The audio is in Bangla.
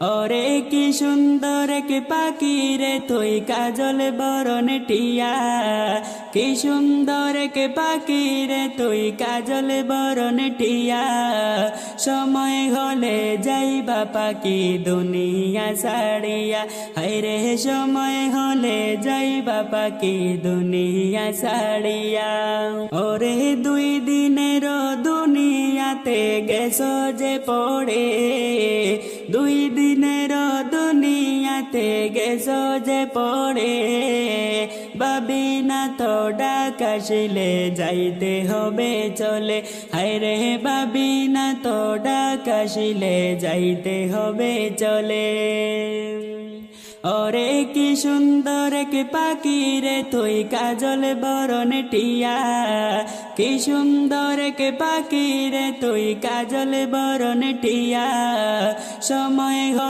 ওরে কি সুন্দর কে পাখি রে তুই কাজল বরণ টিয়া, কি সুন্দর কে পাখি রে তুই কাজল বরণ টিয়া। সময় হলে যাইবা পাখি দুনিয়া ছাড়িয়া, হায়রে সময় হলে যাইবা পাখি দুনিয়া ছাড়িয়া। ওরে 2 দিনের দুনিয়াতে গেছো যে পড়ে, 2 দিনের দুনিয়াতে গেছো যে পড়ে। ভাবি না তো ডাক আসিলে যাইতে হবে চলে, হায়রে ভাবি না তো ডাক আসিলে যাইতে হবে চলে। ওরে কি সুন্দর কে পাখি রে তুই কাজল বরণ টিয়া, কি সুন্দর কে পাখি রে তুই কাজল বরণ টিয়া। সময়